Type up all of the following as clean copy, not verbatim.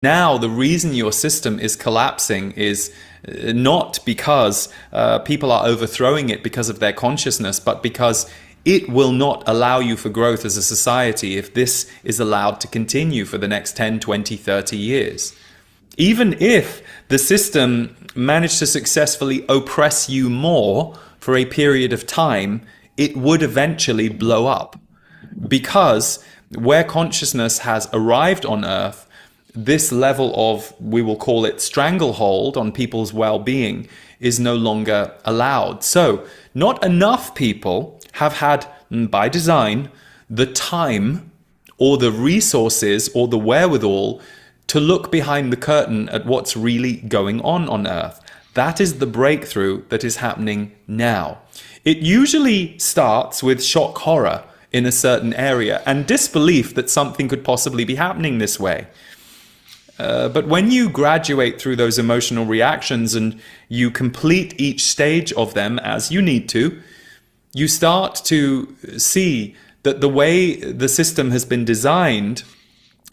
Now, the reason your system is collapsing is not because people are overthrowing it because of their consciousness, but because it will not allow you for growth as a society if this is allowed to continue for the next 10, 20, 30 years. Even if the system managed to successfully oppress you more for a period of time, it would eventually blow up. Because where consciousness has arrived on Earth, this level of, we will call it stranglehold on people's well-being, is no longer allowed. So, not enough people have had, by design, the time or the resources or the wherewithal to look behind the curtain at what's really going on Earth. That is the breakthrough that is happening now. It usually starts with shock horror in a certain area and disbelief that something could possibly be happening this way. But when you graduate through those emotional reactions and you complete each stage of them as you need to, you start to see that the way the system has been designed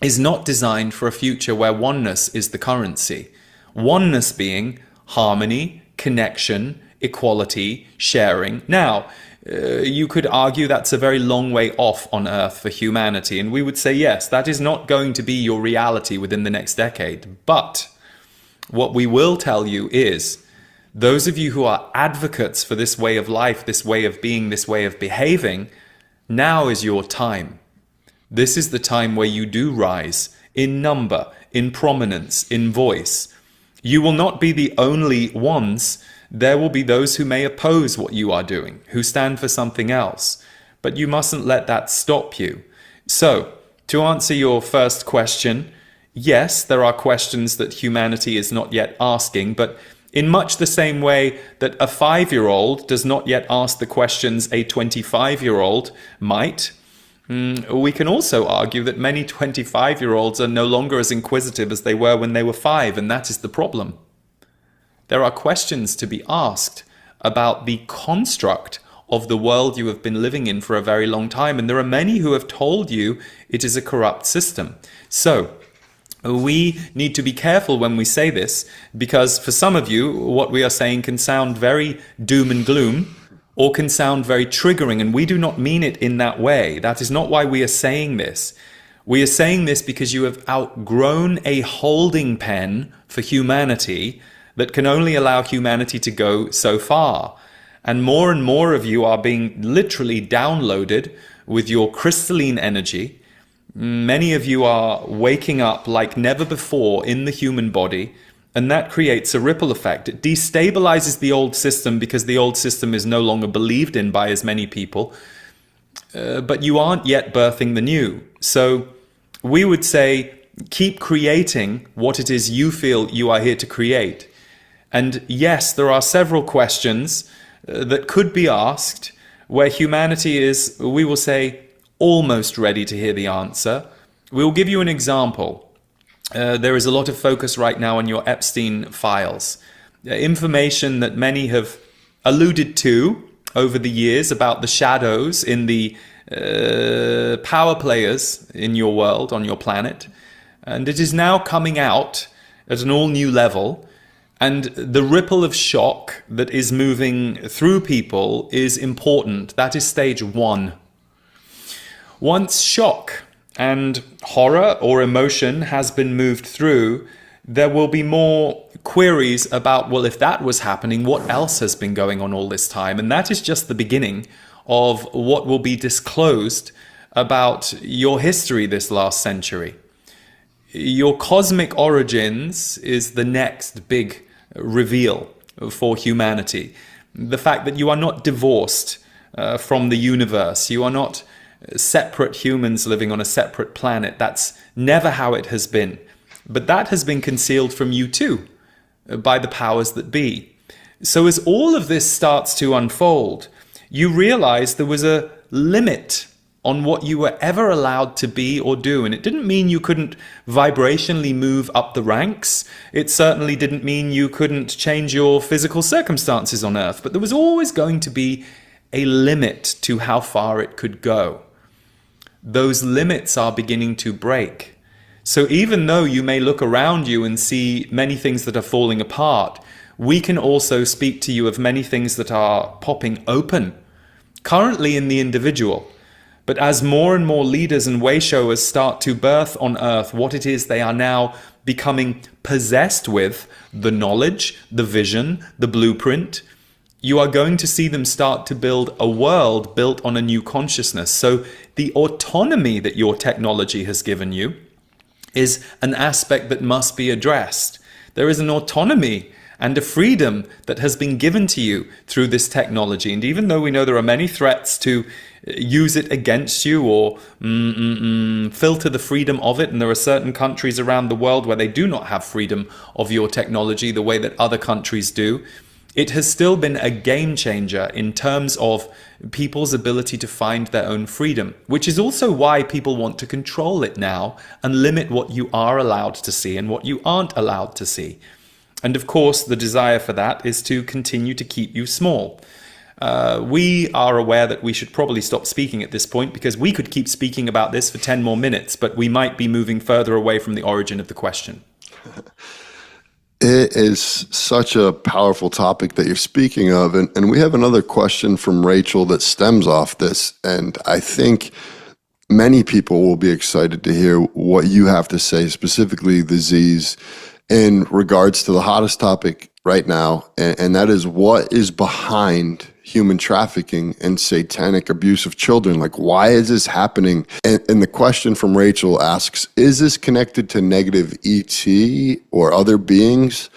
is not designed for a future where oneness is the currency. Oneness being harmony, connection, equality, sharing. Now, you could argue that's a very long way off on Earth for humanity, and we would say yes, that is not going to be your reality within the next decade. But what we will tell you is, those of you who are advocates for this way of life, this way of being, this way of behaving, now is your time. This is the time where you do rise in number, in prominence, in voice. You will not be the only ones. There will be those who may oppose what you are doing, who stand for something else. But you mustn't let that stop you. So, to answer your first question, yes, there are questions that humanity is not yet asking, but in much the same way that a 5-year-old does not yet ask the questions a 25-year-old might, we can also argue that many 25-year-olds are no longer as inquisitive as they were when they were 5, and that is the problem. There are questions to be asked about the construct of the world you have been living in for a very long time, and there are many who have told you it is a corrupt system. So, we need to be careful when we say this, because for some of you, what we are saying can sound very doom and gloom, or can sound very triggering, and we do not mean it in that way. That is not why we are saying this. We are saying this because you have outgrown a holding pen for humanity that can only allow humanity to go so far. And more of you are being literally downloaded with your crystalline energy. Many of you are waking up like never before in the human body, and that creates a ripple effect. It destabilizes the old system because the old system is no longer believed in by as many people, but you aren't yet birthing the new. So we would say, keep creating what it is you feel you are here to create. And yes, there are several questions that could be asked where humanity is, we will say, almost ready to hear the answer. We will give you an example. There is a lot of focus right now on your Epstein files. Information that many have alluded to over the years about the shadows in the power players in your world, on your planet. And it is now coming out at an all new level. And the ripple of shock that is moving through people is important. That is stage 1. Once shock and horror or emotion has been moved through, there will be more queries about, well, if that was happening, what else has been going on all this time? And that is just the beginning of what will be disclosed about your history this last century. Your cosmic origins is the next big reveal for humanity. The fact that you are not divorced from the universe. You are not separate humans living on a separate planet. That's never how it has been. But that has been concealed from you too, by the powers that be. So as all of this starts to unfold, you realize there was a limit on what you were ever allowed to be or do. And it didn't mean you couldn't vibrationally move up the ranks. It certainly didn't mean you couldn't change your physical circumstances on Earth. But there was always going to be a limit to how far it could go. Those limits are beginning to break. So even though you may look around you and see many things that are falling apart, we can also speak to you of many things that are popping open, currently in the individual. But as more and more leaders and way showers start to birth on earth what it is they are now becoming possessed with, the knowledge, the vision, the blueprint, you are going to see them start to build a world built on a new consciousness. So the autonomy that your technology has given you is an aspect that must be addressed. There is an autonomy and a freedom that has been given to you through this technology. And even though we know there are many threats to use it against you or filter the freedom of it, and there are certain countries around the world where they do not have freedom of your technology the way that other countries do, it has still been a game changer in terms of people's ability to find their own freedom, which is also why people want to control it now and limit what you are allowed to see and what you aren't allowed to see. And of course, the desire for that is to continue to keep you small. We are aware that we should probably stop speaking at this point because we could keep speaking about this for 10 more minutes, but we might be moving further away from the origin of the question. It is such a powerful topic that you're speaking of. And we have another question from Rachel that stems off this. And I think many people will be excited to hear what you have to say, specifically the Z's, in regards to the hottest topic right now, and that is what is behind human trafficking and satanic abuse of children. Like, why is this happening? And the question from Rachel asks, is this connected to negative ET or other beings?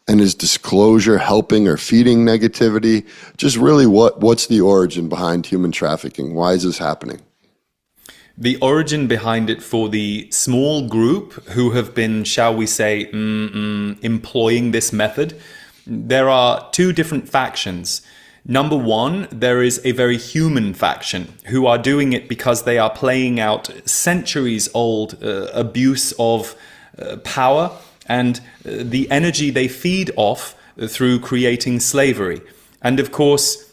And is disclosure helping or feeding negativity? Just really what's the origin behind human trafficking? Why is this happening? The origin behind it for the small group who have been, shall we say, employing this method, there are two different factions. Number one, there is a very human faction who are doing it because they are playing out centuries-old abuse of power and the energy they feed off through creating slavery. And of course,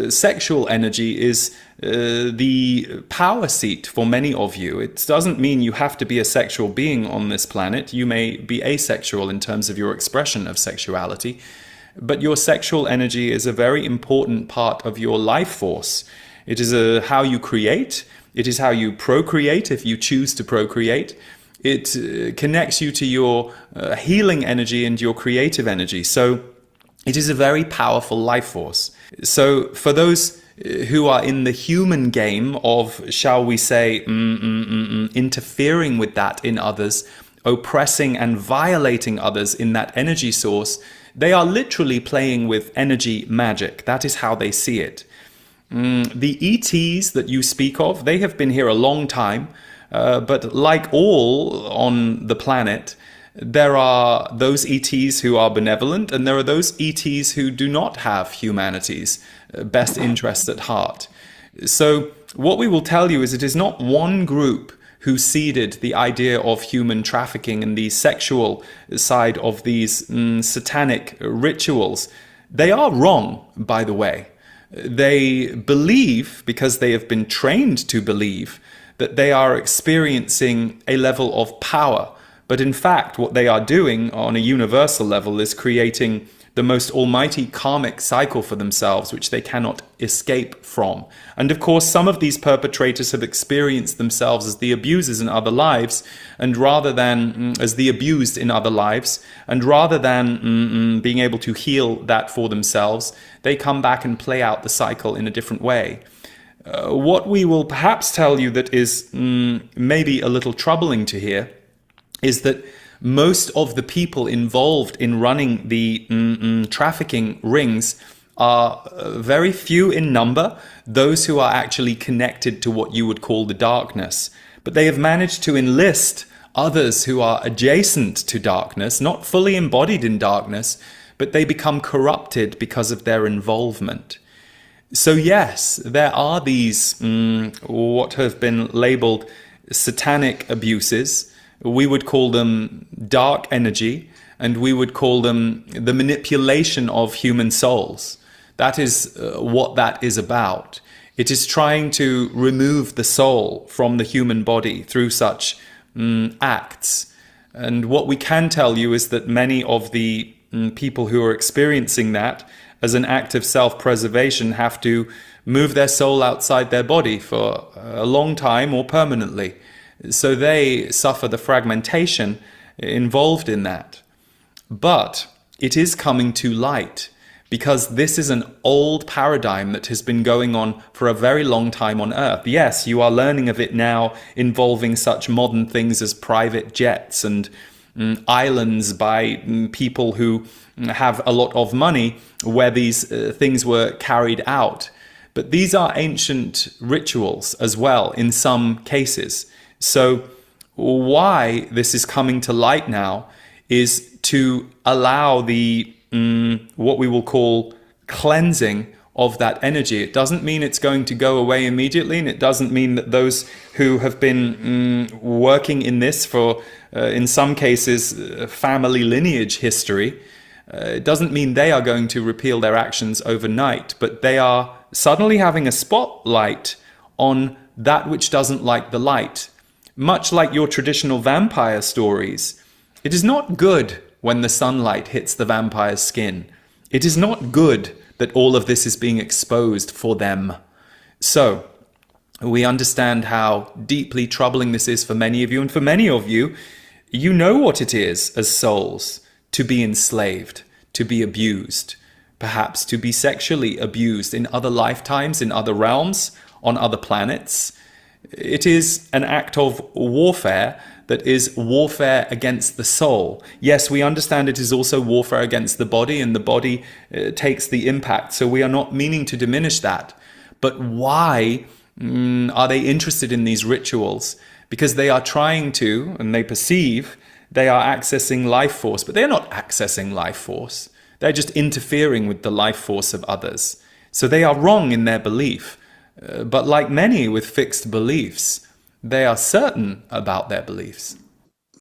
sexual energy is the power seat for many of you. It doesn't mean you have to be a sexual being on this planet. You may be asexual in terms of your expression of sexuality, but your sexual energy is a very important part of your life force. It is how you create. It is how you procreate if you choose to procreate. It connects you to your healing energy and your creative energy. So it is a very powerful life force. So for those who are in the human game of, shall we say, interfering with that in others, oppressing and violating others in that energy source, they are literally playing with energy magic. That is how they see it. The ETs that you speak of, they have been here a long time, but like all on the planet, there are those ETs who are benevolent, and there are those ETs who do not have humanity's best interests at heart. So what we will tell you is it is not one group who seeded the idea of human trafficking and the sexual side of these satanic rituals. They are wrong, by the way. They believe, because they have been trained to believe, that they are experiencing a level of power. But in fact, what they are doing on a universal level is creating the most almighty karmic cycle for themselves, which they cannot escape from. And of course, some of these perpetrators have experienced themselves as the abusers in other lives, and rather than as the abused in other lives, and rather than being able to heal that for themselves, they come back and play out the cycle in a different way. What we will perhaps tell you that is maybe a little troubling to hear is that most of the people involved in running the trafficking rings are very few in number, those who are actually connected to what you would call the darkness. But they have managed to enlist others who are adjacent to darkness, not fully embodied in darkness, but they become corrupted because of their involvement. So yes, there are these what have been labeled satanic abuses. We would call them dark energy, and we would call them the manipulation of human souls. That is what that is about. It is trying to remove the soul from the human body through such acts. And what we can tell you is that many of the people who are experiencing that as an act of self-preservation have to move their soul outside their body for a long time or permanently. So they suffer the fragmentation involved in that. But it is coming to light, because this is an old paradigm that has been going on for a very long time on Earth. Yes, you are learning of it now, involving such modern things as private jets and islands by people who have a lot of money, where these things were carried out. But these are ancient rituals as well in some cases. So why this is coming to light now is to allow the what we will call cleansing of that energy. It doesn't mean it's going to go away immediately, and it doesn't mean that those who have been working in this for, in some cases, family lineage history, it doesn't mean they are going to repeal their actions overnight, but they are suddenly having a spotlight on that which doesn't like the light. Much like your traditional vampire stories, it is not good when the sunlight hits the vampire's skin. It is not good that all of this is being exposed for them. So, we understand how deeply troubling this is for many of you, and for many of you, you know what it is as souls to be enslaved, to be abused, perhaps to be sexually abused in other lifetimes, in other realms, on other planets. It is an act of warfare that is warfare against the soul. Yes, we understand it is also warfare against the body, and the body takes the impact. So we are not meaning to diminish that. But why are they interested in these rituals? Because they are trying to, and they perceive, they are accessing life force, but they're not accessing life force. They're just interfering with the life force of others. So they are wrong in their belief. But like many with fixed beliefs, they are certain about their beliefs.